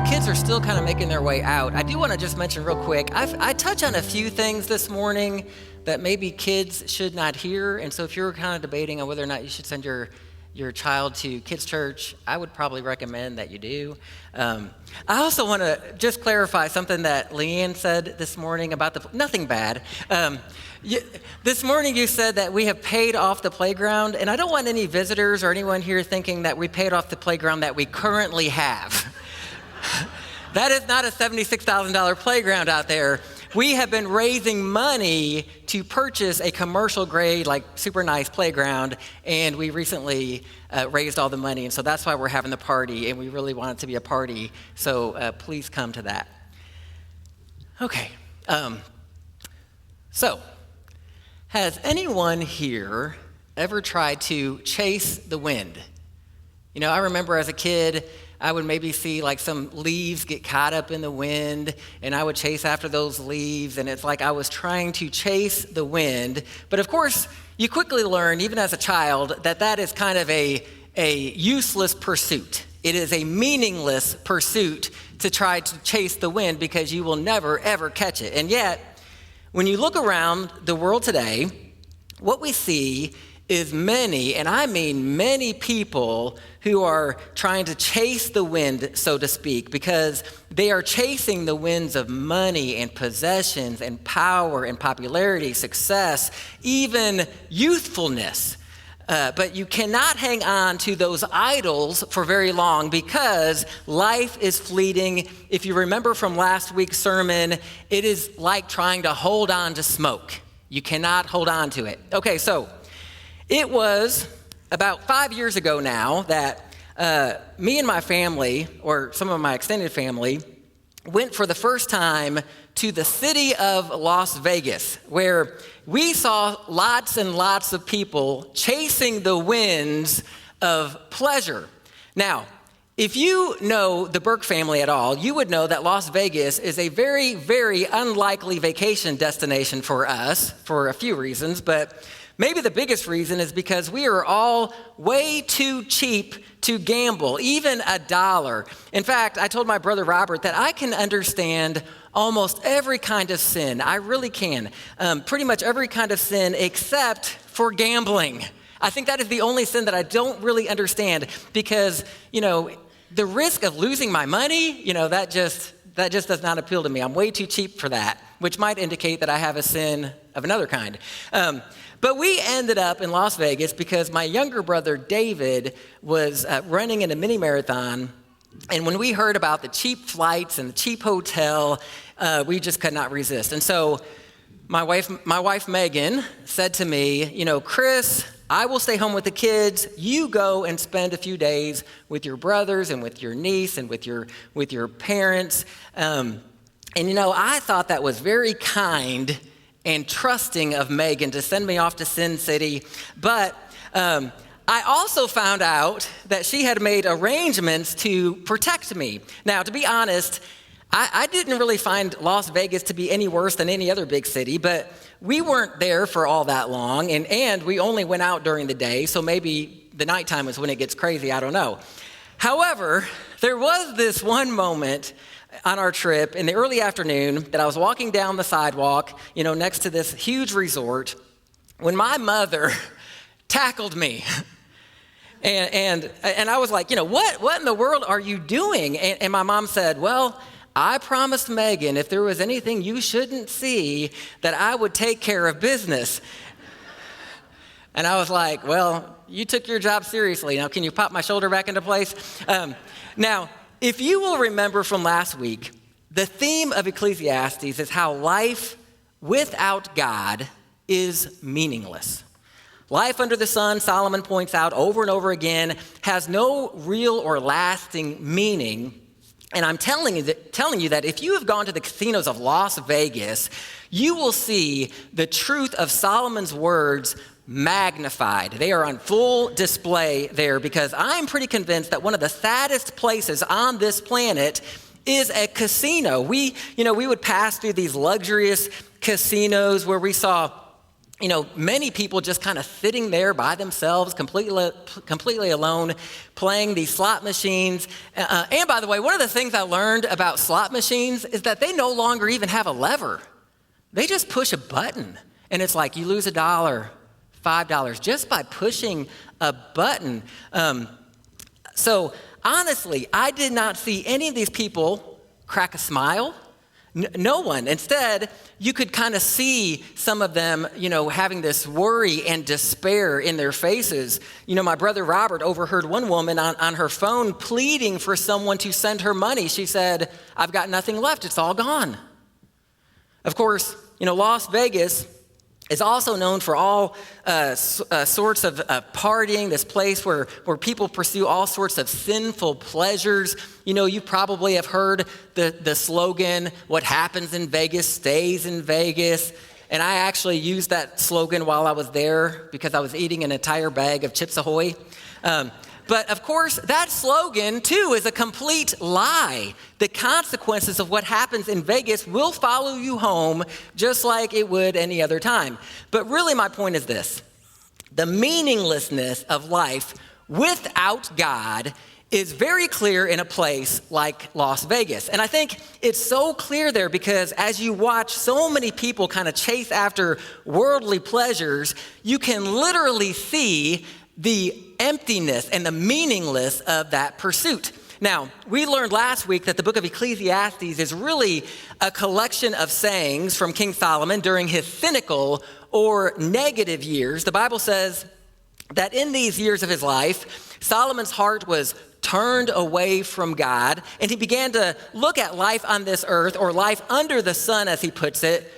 kids are still kind of making their way out, I do want to just mention real quick, I touch on a few things this morning that maybe kids should not hear. And so if you're kind of debating on whether or not you should send your child to kids' church, I would probably recommend that you do. I also want to just clarify something that Leanne said this morning about nothing bad. This morning you said that we have paid off the playground, and I don't want any visitors or anyone here thinking that we paid off the playground that we currently have. That is not a $76,000 playground out there. We have been raising money to purchase a commercial grade, like super nice playground, and we recently raised all the money, and so that's why we're having the party, and we really want it to be a party, so please come to that. Okay, so has anyone here ever tried to chase the wind? You know, I remember as a kid, I would maybe see like some leaves get caught up in the wind, and I would chase after those leaves, and it's like I was trying to chase the wind. But of course, you quickly learn, even as a child, that is kind of a useless pursuit. It is a meaningless pursuit to try to chase the wind because you will never, ever catch it. And yet, when you look around the world today, what we see is many, and I mean many people who are trying to chase the wind, so to speak, because they are chasing the winds of money and possessions and power and popularity, success, even youthfulness. But you cannot hang on to those idols for very long because life is fleeting. If you remember from last week's sermon, it is like trying to hold on to smoke. You cannot hold on to it. Okay, so it was about 5 years ago now that me and my family, or some of my extended family, went for the first time to the city of Las Vegas, where we saw lots and lots of people chasing the winds of pleasure. Now, if you know the Birke family at all, you would know that Las Vegas is a very, very unlikely vacation destination for us for a few reasons, but maybe the biggest reason is because we are all way too cheap to gamble, even $1. In fact, I told my brother Robert that I can understand almost every kind of sin. I really can. Pretty much every kind of sin except for gambling. I think that is the only sin that I don't really understand because, you know, the risk of losing my money, you know, that just does not appeal to me. I'm way too cheap for that, which might indicate that I have a sin of another kind. But we ended up in Las Vegas because my younger brother, David, was running in a mini marathon. And when we heard about the cheap flights and the cheap hotel, we just could not resist. And so my wife, Megan, said to me, you know, Chris, I will stay home with the kids. You go and spend a few days with your brothers and with your niece and with your parents. And, you know, I thought that was very kind and trusting of Megan to send me off to Sin City. But I also found out that she had made arrangements to protect me. Now, to be honest, I didn't really find Las Vegas to be any worse than any other big city, but we weren't there for all that long, and we only went out during the day, so maybe the nighttime is when it gets crazy, I don't know. However, there was this one moment on our trip in the early afternoon that I was walking down the sidewalk, you know, next to this huge resort, when my mother tackled me. And I was like, you know, what in the world are you doing? And my mom said, well, I promised Megan if there was anything you shouldn't see that I would take care of business. And I was like, well, you took your job seriously. Now, can you pop my shoulder back into place? Now, if you will remember from last week, the theme of Ecclesiastes is how life without God is meaningless. Life under the sun, Solomon points out over and over again, has no real or lasting meaning. And I'm telling you that if you have gone to the casinos of Las Vegas, you will see the truth of Solomon's words magnified. They are on full display there because I'm pretty convinced that one of the saddest places on this planet is a casino. We would pass through these luxurious casinos where we saw many people just kind of sitting there by themselves, completely alone, playing these slot machines. And by the way, one of the things I learned about slot machines is that they no longer even have a lever. They just push a button, and it's like you lose $1, $5 just by pushing a button. So honestly, I did not see any of these people crack a smile. No one. Instead, you could kind of see some of them, having this worry and despair in their faces. My brother Robert overheard one woman on her phone pleading for someone to send her money. She said, "I've got nothing left. It's all gone." Of course, Las Vegas is also known for all sorts of partying, this place where people pursue all sorts of sinful pleasures. You probably have heard the slogan, "What happens in Vegas stays in Vegas." And I actually used that slogan while I was there because I was eating an entire bag of Chips Ahoy. But of course, that slogan, too, is a complete lie. The consequences of what happens in Vegas will follow you home just like it would any other time. But really, my point is this. The meaninglessness of life without God is very clear in a place like Las Vegas. And I think it's so clear there because as you watch so many people kind of chase after worldly pleasures, you can literally see the emptiness and the meaningless of that pursuit. Now, we learned last week that the book of Ecclesiastes is really a collection of sayings from King Solomon during his cynical or negative years. The Bible says that in these years of his life, Solomon's heart was turned away from God, and he began to look at life on this earth, or life under the sun, as he puts it,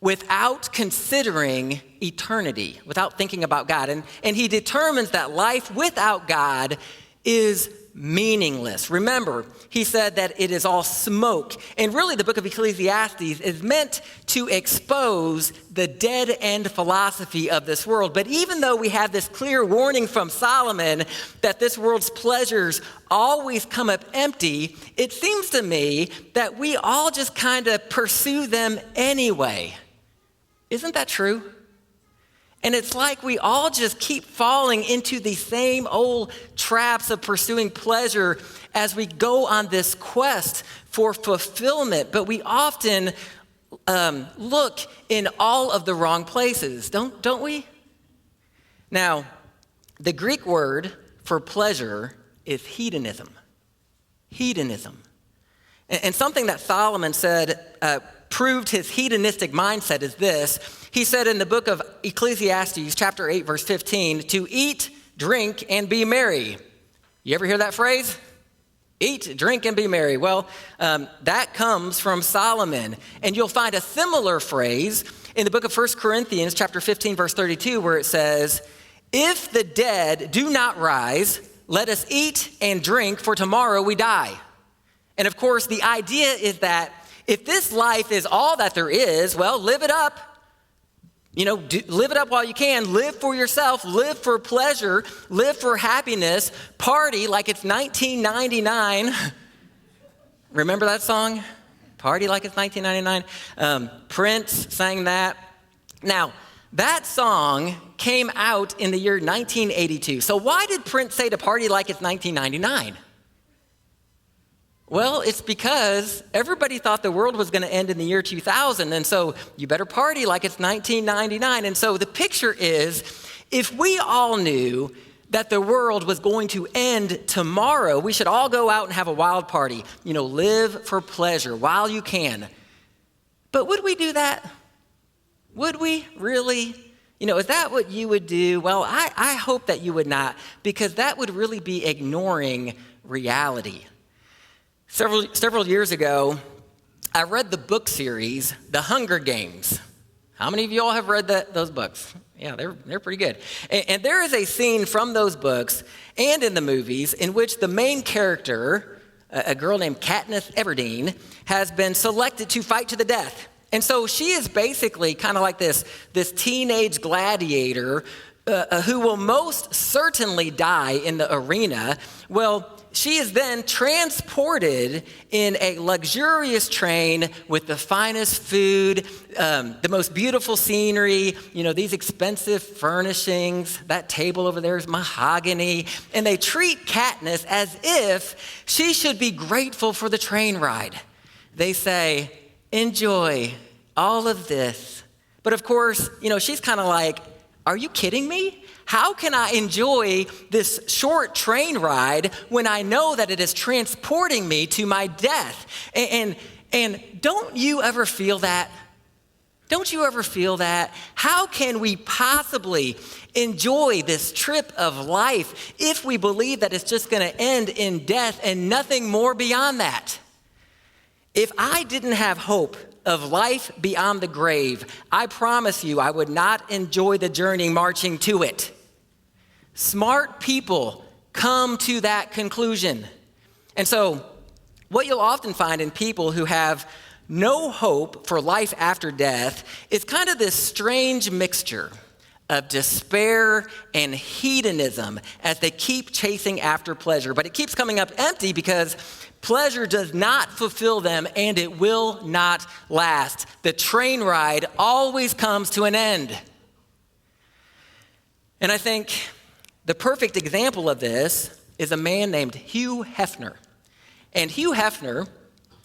without considering eternity, without thinking about God. And he determines that life without God is meaningless. Remember, he said that it is all smoke. And really, the book of Ecclesiastes is meant to expose the dead-end philosophy of this world. But even though we have this clear warning from Solomon that this world's pleasures always come up empty, it seems to me that we all just kind of pursue them anyway. Isn't that true? And it's like we all just keep falling into the same old traps of pursuing pleasure as we go on this quest for fulfillment. But we often look in all of the wrong places, don't we? Now, the Greek word for pleasure is hedonism. Hedonism. And something that Solomon said proved his hedonistic mindset is this. He said in the book of Ecclesiastes, chapter 8, verse 15, to eat, drink, and be merry. You ever hear that phrase? Eat, drink, and be merry. Well, that comes from Solomon. And you'll find a similar phrase in the book of 1 Corinthians, chapter 15, verse 32, where it says, if the dead do not rise, let us eat and drink, for tomorrow we die. And of course, the idea is that if this life is all that there is, well, live it up. Live it up while you can. Live for yourself. Live for pleasure. Live for happiness. Party like it's 1999. Remember that song? Party like it's 1999. Prince sang that. Now, that song came out in the year 1982. So why did Prince say to party like it's 1999? Well, it's because everybody thought the world was going to end in the year 2000, and so you better party like it's 1999. And so the picture is, if we all knew that the world was going to end tomorrow, we should all go out and have a wild party. Live for pleasure while you can. But would we do that? Would we really? Is that what you would do? Well, I hope that you would not, because that would really be ignoring reality. Several years ago, I read the book series, The Hunger Games. How many of you all have read those books? Yeah, they're pretty good. And there is a scene from those books and in the movies in which the main character, a girl named Katniss Everdeen, has been selected to fight to the death. And so she is basically kind of like this teenage gladiator who will most certainly die in the arena. Well, she is then transported in a luxurious train with the finest food, the most beautiful scenery, these expensive furnishings. That table over there is mahogany. And they treat Katniss as if she should be grateful for the train ride. They say, enjoy all of this. But of course, she's kind of like, are you kidding me? How can I enjoy this short train ride when I know that it is transporting me to my death? And don't you ever feel that? Don't you ever feel that? How can we possibly enjoy this trip of life if we believe that it's just going to end in death and nothing more beyond that? If I didn't have hope of life beyond the grave, I promise you I would not enjoy the journey marching to it. Smart people come to that conclusion. And so what you'll often find in people who have no hope for life after death is kind of this strange mixture of despair and hedonism as they keep chasing after pleasure. But it keeps coming up empty because pleasure does not fulfill them and it will not last. The train ride always comes to an end. And I think the perfect example of this is a man named Hugh Hefner. And Hugh Hefner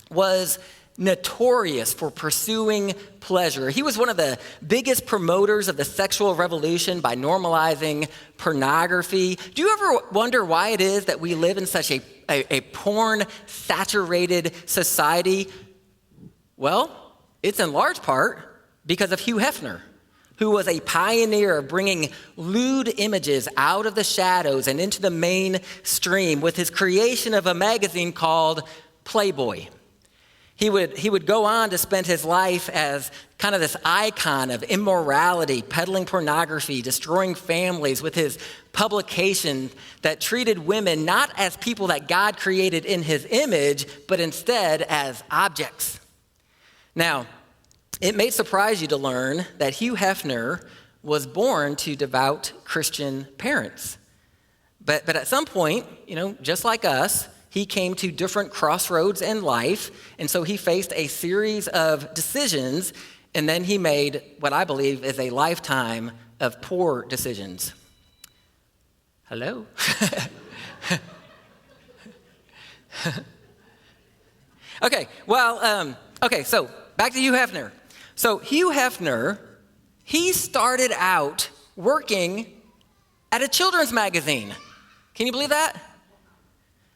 was notorious for pursuing pleasure. He was one of the biggest promoters of the sexual revolution by normalizing pornography. Do you ever wonder why it is that we live in such a porn-saturated society? Well, it's in large part because of Hugh Hefner, who was a pioneer of bringing lewd images out of the shadows and into the mainstream with his creation of a magazine called Playboy. He would go on to spend his life as kind of this icon of immorality, peddling pornography, destroying families with his publication that treated women not as people that God created in his image, but instead as objects. Now, it may surprise you to learn that Hugh Hefner was born to devout Christian parents. But at some point, just like us, he came to different crossroads in life, and so he faced a series of decisions, and then he made what I believe is a lifetime of poor decisions. Hello? So back to Hugh Hefner. So Hugh Hefner, he started out working at a children's magazine. Can you believe that?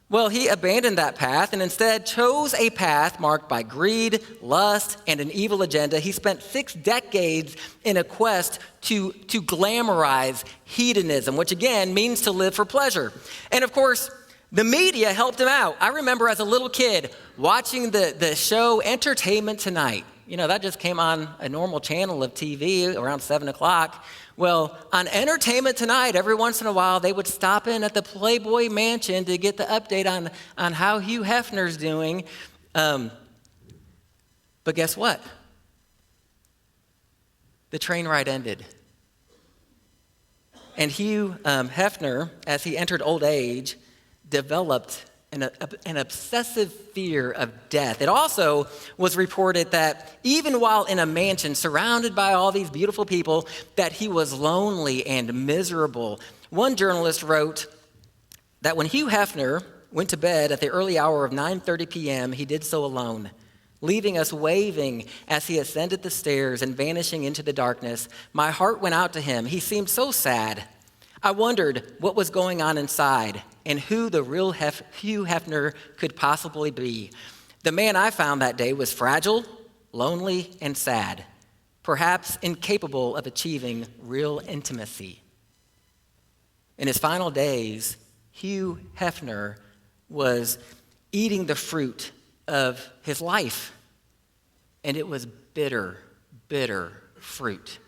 Well, he abandoned that path and instead chose a path marked by greed, lust, and an evil agenda. He spent 6 decades in a quest to glamorize hedonism, which again means to live for pleasure. And of course, the media helped him out. I remember as a little kid watching the show Entertainment Tonight. That just came on a normal channel of TV around 7 o'clock. Well, on Entertainment Tonight, every once in a while, they would stop in at the Playboy Mansion to get the update on how Hugh Hefner's doing. But guess what? The train ride ended. And Hugh Hefner, as he entered old age, developed an obsessive fear of death. It also was reported that even while in a mansion surrounded by all these beautiful people, that he was lonely and miserable. One journalist wrote that when Hugh Hefner went to bed at the early hour of 9:30 p.m., he did so alone, leaving us waving as he ascended the stairs and vanishing into the darkness. My heart went out to him. He seemed so sad. I wondered what was going on inside and who the real Hugh Hefner could possibly be. The man I found that day was fragile, lonely, and sad, perhaps incapable of achieving real intimacy. In his final days, Hugh Hefner was eating the fruit of his life, and it was bitter, bitter fruit.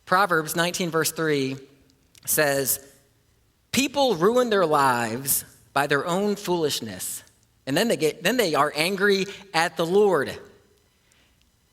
Proverbs 19, verse 3 says, people ruin their lives by their own foolishness, and then they are angry at the Lord.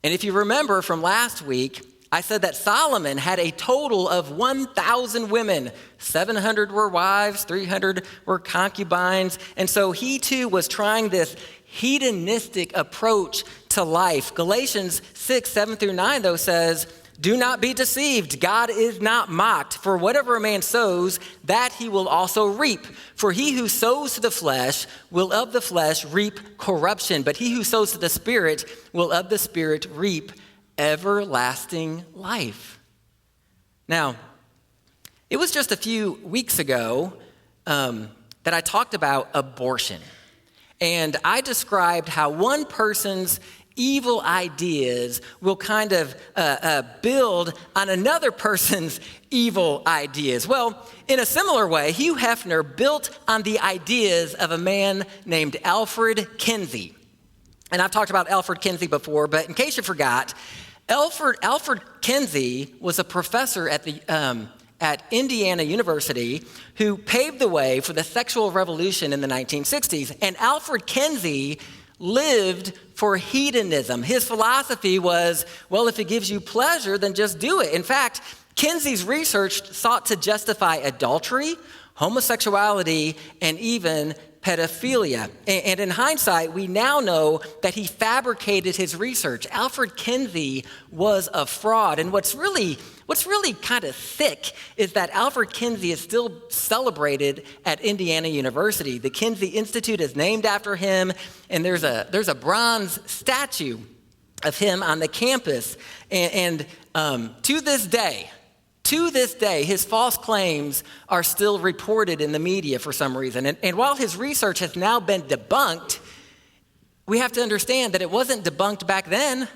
And if you remember from last week, I said that Solomon had a total of 1,000 women. 700 were wives, 300 were concubines. And so he too was trying this hedonistic approach to life. Galatians 6, 7 through 9, though, says, "Do not be deceived. God is not mocked. For whatever a man sows, that he will also reap. For he who sows to the flesh will of the flesh reap corruption. But he who sows to the Spirit will of the Spirit reap everlasting life." Now, it was just a few weeks ago that I talked about abortion. And I described how one person's evil ideas will kind of build on another person's evil ideas. Well, in a similar way, Hugh Hefner built on the ideas of a man named Alfred Kinsey. And I've talked about Alfred Kinsey before, but in case you forgot, Alfred Kinsey was a professor at Indiana University who paved the way for the sexual revolution in the 1960s. And Alfred Kinsey lived for hedonism. His philosophy was, well, if it gives you pleasure, then just do it. In fact, Kinsey's research sought to justify adultery, homosexuality, and even pedophilia. And in hindsight, we now know that he fabricated his research. Alfred Kinsey was a fraud. And what's really kind of thick is that Alfred Kinsey is still celebrated at Indiana University. The Kinsey Institute is named after him, and there's a bronze statue of him on the campus. And to this day, his false claims are still reported in the media for some reason. And while his research has now been debunked, we have to understand that it wasn't debunked back then.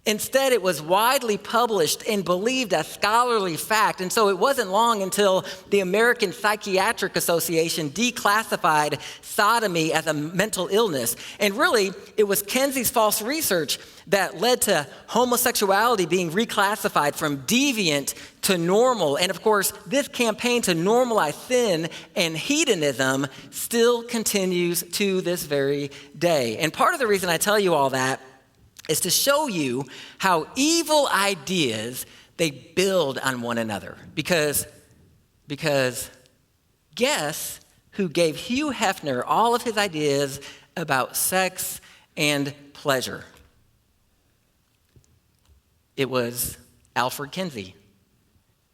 Instead, it was widely published and believed as scholarly fact. And so it wasn't long until the American Psychiatric Association declassified sodomy as a mental illness. And really, it was Kinsey's false research that led to homosexuality being reclassified from deviant to normal. And of course, this campaign to normalize sin and hedonism still continues to this very day. And part of the reason I tell you all that is to show you how evil ideas, they build on one another. Because guess who gave Hugh Hefner all of his ideas about sex and pleasure? It was Alfred Kinsey.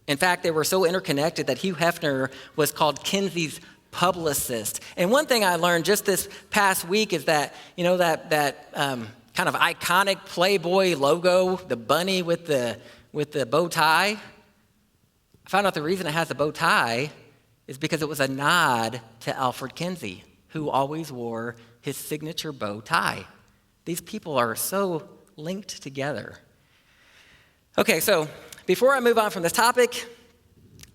In fact, they were so interconnected that Hugh Hefner was called Kinsey's publicist. And one thing I learned just this past week is that, that kind of iconic Playboy logo, the bunny with the bow tie. I found out the reason it has a bow tie is because it was a nod to Alfred Kinsey, who always wore his signature bow tie. These people are so linked together. Okay, so before I move on from this topic,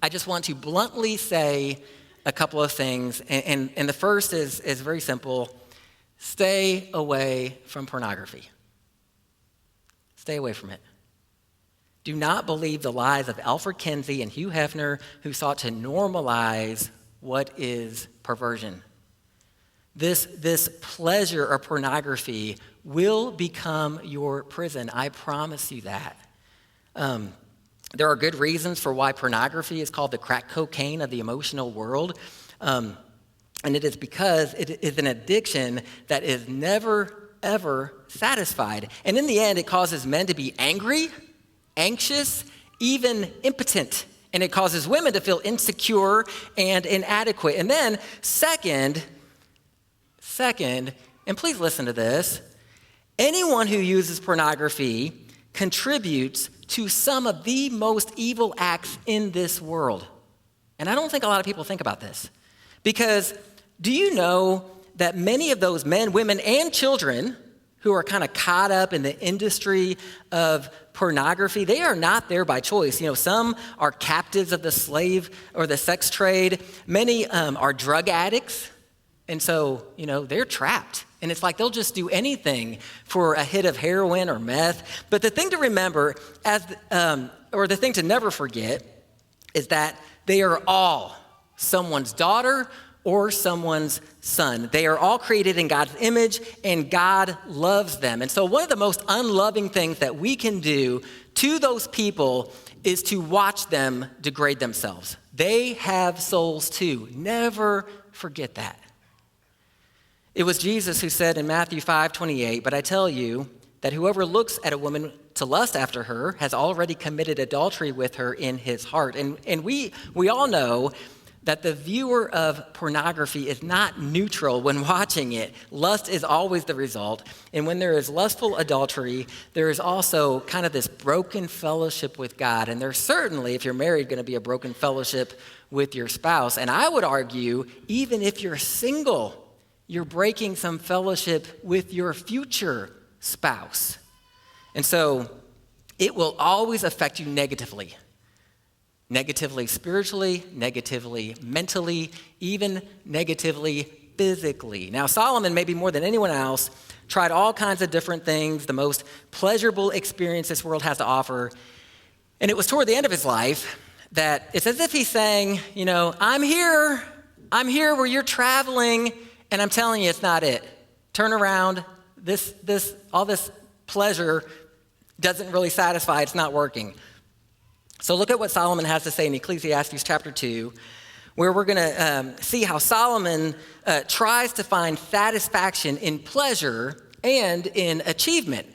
I just want to bluntly say a couple of things. And the first is very simple. Stay away from pornography. Stay away from it. Do not believe the lies of Alfred Kinsey and Hugh Hefner, who sought to normalize what is perversion. This pleasure of pornography will become your prison. I promise you that. There are good reasons for why pornography is called the crack cocaine of the emotional world. And it is because it is an addiction that is never, ever satisfied. And in the end, it causes men to be angry, anxious, even impotent. And it causes women to feel insecure and inadequate. And then second, and please listen to this, anyone who uses pornography contributes to some of the most evil acts in this world. And I don't think a lot of people think about this. Because do you know that many of those men, women, and children who are kind of caught up in the industry of pornography, they are not there by choice. Some are captives of the slave or the sex trade. Many are drug addicts. And so, they're trapped. And it's like they'll just do anything for a hit of heroin or meth. But the thing to remember, or the thing to never forget, is that they are all someone's daughter or someone's son. They are all created in God's image, and God loves them. And so one of the most unloving things that we can do to those people is to watch them degrade themselves. They have souls too. Never forget that. It was Jesus who said in Matthew 5:28, "But I tell you that whoever looks at a woman to lust after her has already committed adultery with her in his heart." And we all know that the viewer of pornography is not neutral when watching it. Lust is always the result. And when there is lustful adultery, there is also kind of this broken fellowship with God. And there's certainly, if you're married, going to be a broken fellowship with your spouse. And I would argue, even if you're single, you're breaking some fellowship with your future spouse. And so it will always affect you negatively. Negatively spiritually, negatively mentally, even negatively physically. Now, Solomon, maybe more than anyone else, tried all kinds of different things, the most pleasurable experience this world has to offer. And it was toward the end of his life that it's as if he's saying, I'm here where you're traveling, and I'm telling you it's not it. Turn around, all this pleasure doesn't really satisfy, it's not working. So look at what Solomon has to say in Ecclesiastes chapter 2, where we're going to see how Solomon tries to find satisfaction in pleasure and in achievement.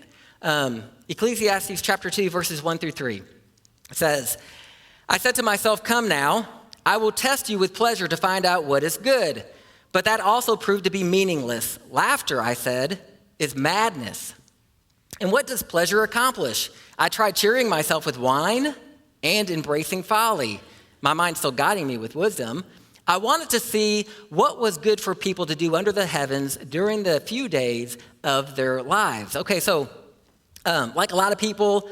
Ecclesiastes chapter 2, verses 1 through 3. It says, "I said to myself, 'Come now, I will test you with pleasure to find out what is good.' But that also proved to be meaningless. Laughter, I said, is madness. And what does pleasure accomplish? I tried cheering myself with wine and embracing folly, my mind still guiding me with wisdom. I wanted to see what was good for people to do under the heavens during the few days of their lives." Okay, so like a lot of people,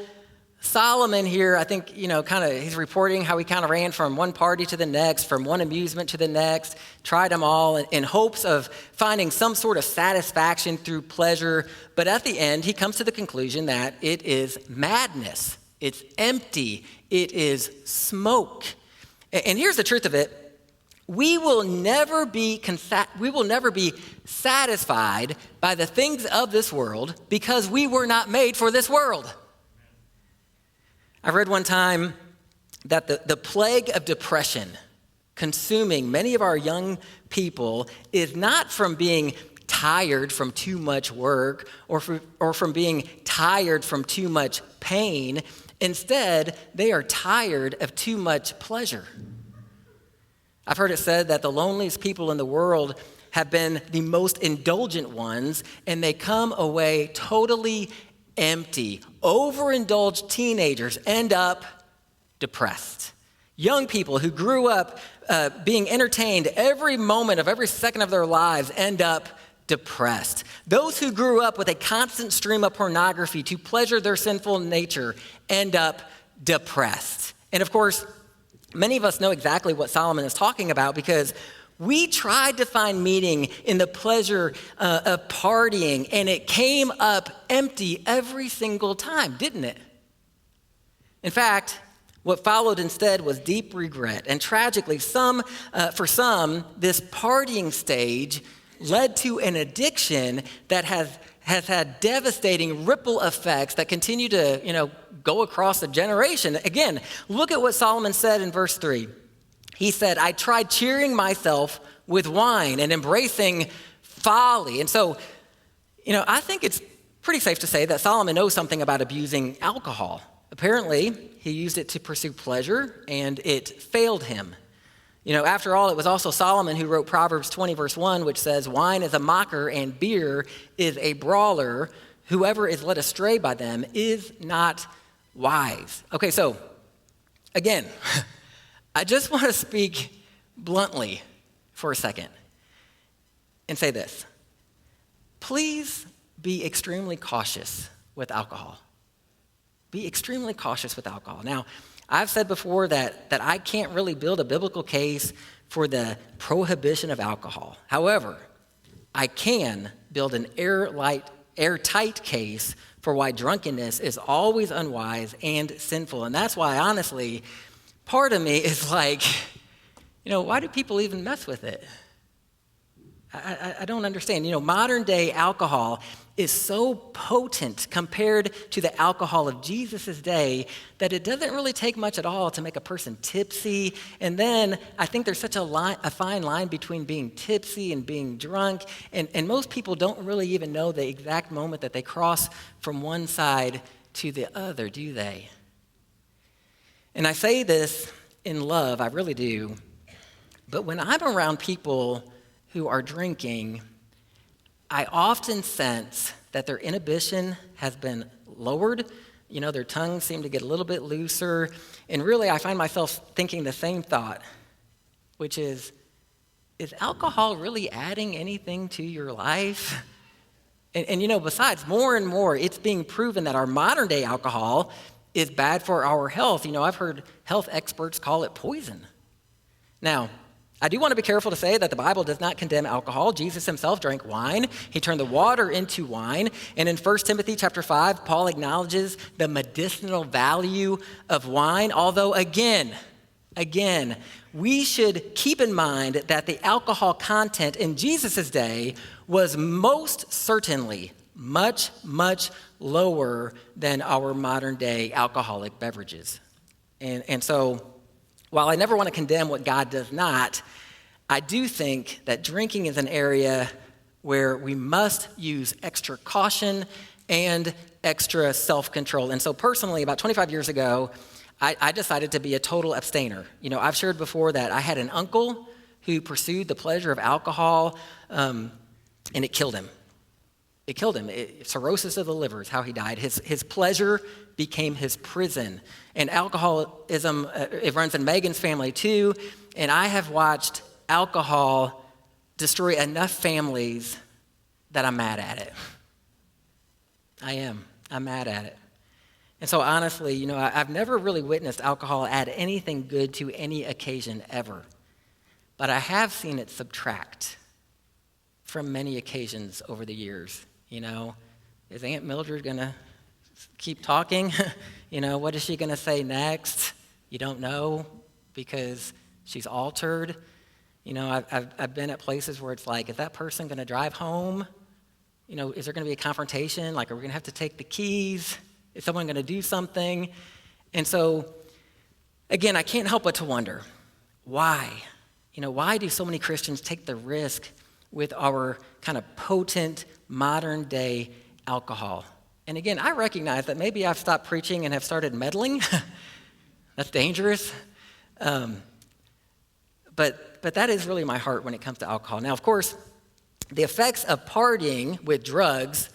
Solomon here, I think, he's reporting how he kind of ran from one party to the next, from one amusement to the next, tried them all in hopes of finding some sort of satisfaction through pleasure. But at the end, he comes to the conclusion that it is madness. It's empty. It is smoke. And here's the truth of it. We will never be satisfied by the things of this world because we were not made for this world. I read one time that the plague of depression consuming many of our young people is not from being tired from too much work or from being tired from too much pain. Instead, they are tired of too much pleasure. I've heard it said that the loneliest people in the world have been the most indulgent ones, and they come away totally empty. Overindulged teenagers end up depressed. Young people who grew up being entertained every moment of every second of their lives end up depressed. Those who grew up with a constant stream of pornography to pleasure their sinful nature end up depressed. And of course, many of us know exactly what Solomon is talking about because we tried to find meaning in the pleasure of partying, and it came up empty every single time, didn't it? In fact, what followed instead was deep regret. And tragically, for some, this partying stage led to an addiction that has had devastating ripple effects that continue to, go across a generation. Again, look at what Solomon said in verse 3. He said, "I tried cheering myself with wine and embracing folly." And so, I think it's pretty safe to say that Solomon knows something about abusing alcohol. Apparently, he used it to pursue pleasure, and it failed him. After all, it was also Solomon who wrote Proverbs 20, verse 1, which says, "Wine is a mocker and beer is a brawler. Whoever is led astray by them is not wise." Okay, so again, I just want to speak bluntly for a second and say this. Please be extremely cautious with alcohol. Be extremely cautious with alcohol. Now, I've said before that I can't really build a biblical case for the prohibition of alcohol. However, I can build an airtight case for why drunkenness is always unwise and sinful. And that's why, honestly, part of me is like, why do people even mess with it? I don't understand. Modern day alcohol is so potent compared to the alcohol of Jesus' day that it doesn't really take much at all to make a person tipsy. And then I think there's such a fine line between being tipsy and being drunk. And most people don't really even know the exact moment that they cross from one side to the other, do they? And I say this in love, I really do. But when I'm around people who are drinking, I often sense that their inhibition has been lowered. Their tongues seem to get a little bit looser. And really, I find myself thinking the same thought, which is alcohol really adding anything to your life? And besides, more and more, it's being proven that our modern day alcohol is bad for our health. I've heard health experts call it poison. Now, I do want to be careful to say that the Bible does not condemn alcohol. Jesus himself drank wine. He turned the water into wine. And in 1 Timothy chapter 5, Paul acknowledges the medicinal value of wine. Although, again, we should keep in mind that the alcohol content in Jesus' day was most certainly much, much lower than our modern day alcoholic beverages. And so, while I never want to condemn what God does not, I do think that drinking is an area where we must use extra caution and extra self-control. And so personally, about 25 years ago, I decided to be a total abstainer. I've shared before that I had an uncle who pursued the pleasure of alcohol, and it killed him. It killed him. Cirrhosis of the liver is how he died. His pleasure became his prison. And alcoholism, it runs in Megan's family too. And I have watched alcohol destroy enough families that I'm mad at it. I am. I'm mad at it. And so honestly, I've never really witnessed alcohol add anything good to any occasion ever. But I have seen it subtract from many occasions over the years. Is Aunt Mildred going to keep talking? What is she going to say next? You don't know because she's altered. I've been at places where it's like, is that person going to drive home? Is there going to be a confrontation? Like, are we going to have to take the keys? Is someone going to do something? And so, again, I can't help but to wonder, why? Why do so many Christians take the risk with our kind of potent modern day alcohol? And again, I recognize that maybe I've stopped preaching and have started meddling. That's dangerous. But that is really my heart when it comes to alcohol. Now, of course, the effects of partying with drugs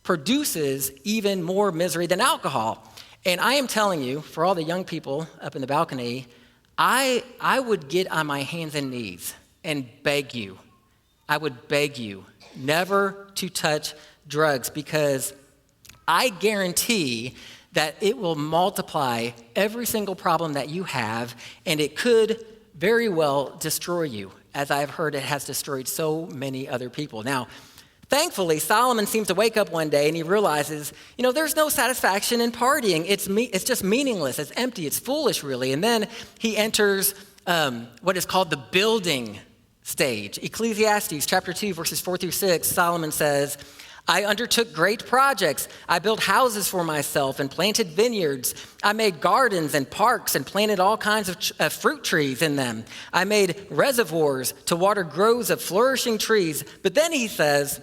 produces even more misery than alcohol. And I am telling you, for all the young people up in the balcony, I would get on my hands and knees and beg you. I would beg you never to touch drugs, because I guarantee that it will multiply every single problem that you have, and it could very well destroy you, as I've heard it has destroyed so many other people. Now, thankfully, Solomon seems to wake up one day and he realizes, there's no satisfaction in partying. It's just meaningless. It's empty. It's foolish, really. And then he enters what is called the building stage. Ecclesiastes chapter 2, verses 4 through 6, Solomon says, I undertook great projects. I built houses for myself and planted vineyards. I made gardens and parks and planted all kinds of fruit trees in them. I made reservoirs to water groves of flourishing trees. But then he says,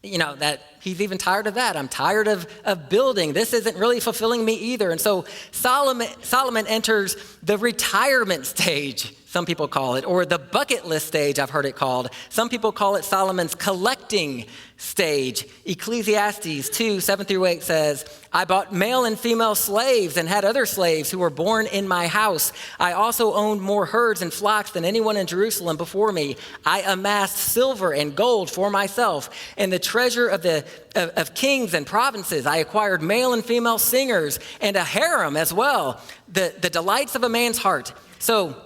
that he's even tired of that. I'm tired of building. This isn't really fulfilling me either. And so Solomon enters the retirement stage, some people call it, or the bucket list stage, I've heard it called. Some people call it Solomon's collecting stage. Ecclesiastes 2, 7 through 8 says, I bought male and female slaves and had other slaves who were born in my house. I also owned more herds and flocks than anyone in Jerusalem before me. I amassed silver and gold for myself and the treasure of kings and provinces. I acquired male and female singers and a harem as well, the delights of a man's heart. So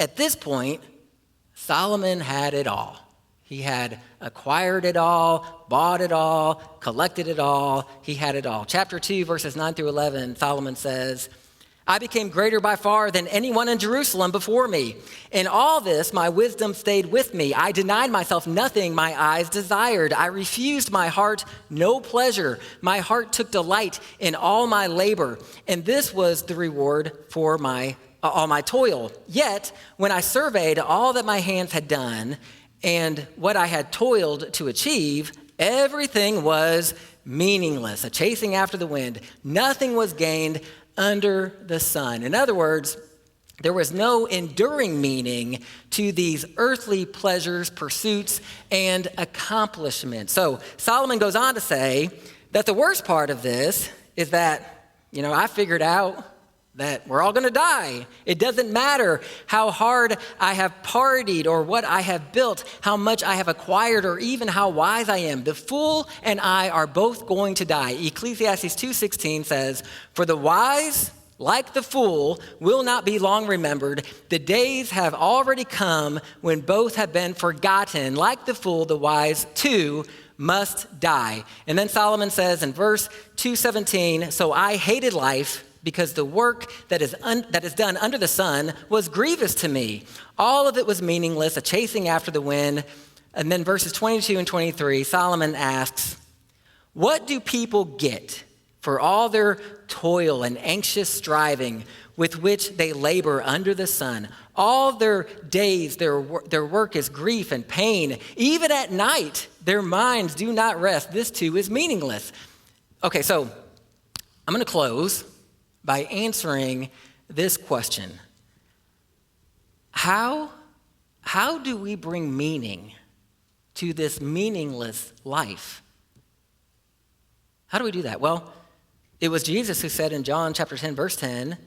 at this point, Solomon had it all. He had acquired it all, bought it all, collected it all. He had it all. Chapter 2, verses 9 through 11, Solomon says, I became greater by far than anyone in Jerusalem before me. In all this, my wisdom stayed with me. I denied myself nothing my eyes desired. I refused my heart no pleasure. My heart took delight in all my labor, and this was the reward for all my toil. Yet, when I surveyed all that my hands had done and what I had toiled to achieve, everything was meaningless, a chasing after the wind. Nothing was gained under the sun. In other words, there was no enduring meaning to these earthly pleasures, pursuits, and accomplishments. So Solomon goes on to say that the worst part of this is that, I figured out that we're all going to die. It doesn't matter how hard I have partied or what I have built, how much I have acquired, or even how wise I am. The fool and I are both going to die. Ecclesiastes 2:16 says, "For the wise, like the fool, will not be long remembered. The days have already come when both have been forgotten. Like the fool, the wise too must die." And then Solomon says in verse 2:17, "So I hated life, because the work that is done under the sun was grievous to me. All of it was meaningless, a chasing after the wind." And then verses 22 and 23, Solomon asks, "What do people get for all their toil and anxious striving with which they labor under the sun? All their days, their work is grief and pain. Even at night, their minds do not rest. This too is meaningless." Okay, so I'm going to close by answering this question. How do we bring meaning to this meaningless life? How do we do that? Well, it was Jesus who said in John chapter 10, verse 10,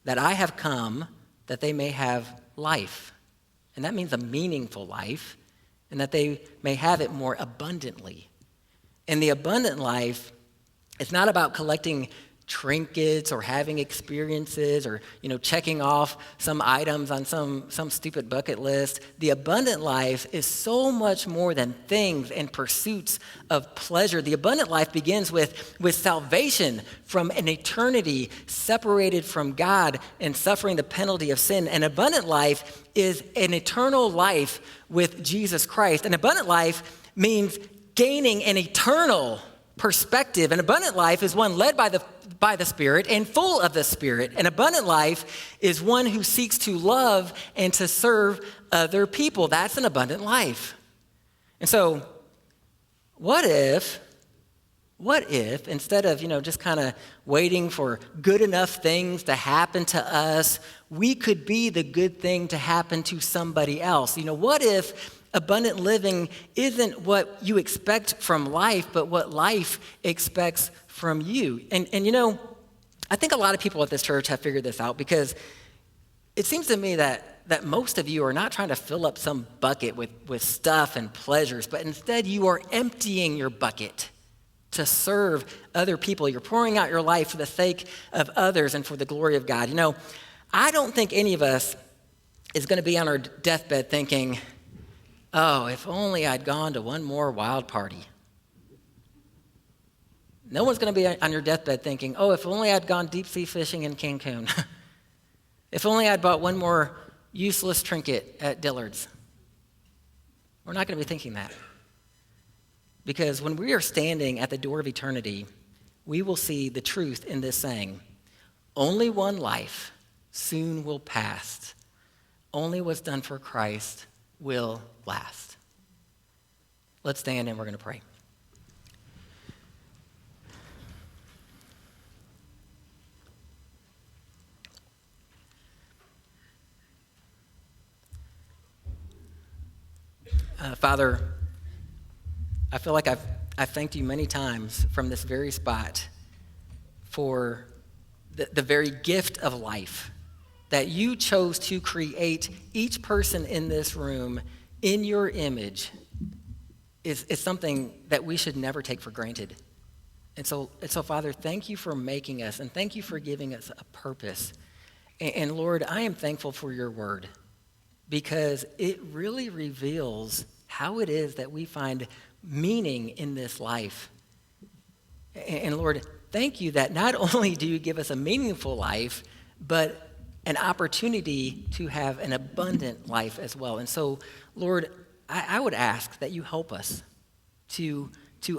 that I have come that they may have life. And that means a meaningful life, and that they may have it more abundantly. And the abundant life, it's not about collecting trinkets or having experiences or checking off some items on some stupid bucket list. The abundant life is so much more than things and pursuits of pleasure. The abundant life begins with salvation from an eternity separated from God and suffering the penalty of sin. An abundant life is an eternal life with Jesus Christ. An abundant life means gaining an eternal perspective. An abundant life is one led by the Spirit and full of the Spirit. An abundant life is one who seeks to love and to serve other people. That's an abundant life. And so, what if instead of, just kind of waiting for good enough things to happen to us, we could be the good thing to happen to somebody else? What if abundant living isn't what you expect from life, but what life expects from you? And I think a lot of people at this church have figured this out, because it seems to me that most of you are not trying to fill up some bucket with stuff and pleasures, but instead you are emptying your bucket to serve other people. You're pouring out your life for the sake of others and for the glory of God. I don't think any of us is going to be on our deathbed thinking, "Oh, if only I'd gone to one more wild party." No one's going to be on your deathbed thinking, "Oh, if only I'd gone deep sea fishing in Cancun." If only I'd bought one more useless trinket at Dillard's. We're not going to be thinking that. Because when we are standing at the door of eternity, we will see the truth in this saying, only one life soon will pass. Only what's done for Christ will last. Let's stand and we're going to pray. Father, I feel like I've thanked you many times from this very spot for the very gift of life, that you chose to create each person in this room in your image is something that we should never take for granted. And so, Father, thank you for making us, and thank you for giving us a purpose. And Lord, I am thankful for your word, because it really reveals how it is that we find meaning in this life. And Lord, thank you that not only do you give us a meaningful life, but an opportunity to have an abundant life as well. And so, Lord, I would ask that you help us to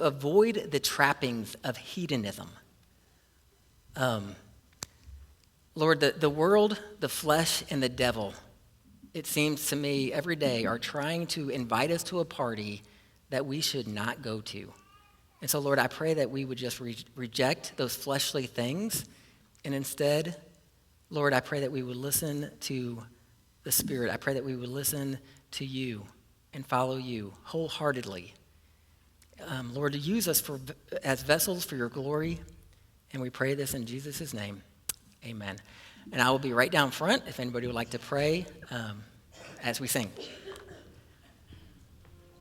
avoid the trappings of hedonism. Lord, the world, the flesh, and the devil, it seems to me every day, are trying to invite us to a party that we should not go to. And so, Lord, I pray that we would just reject those fleshly things, and instead, Lord, I pray that we would listen to the Spirit. I pray that we would listen to you and follow you wholeheartedly. Lord, use us as vessels for your glory, and we pray this in Jesus' name. Amen. And I will be right down front if anybody would like to pray as we sing.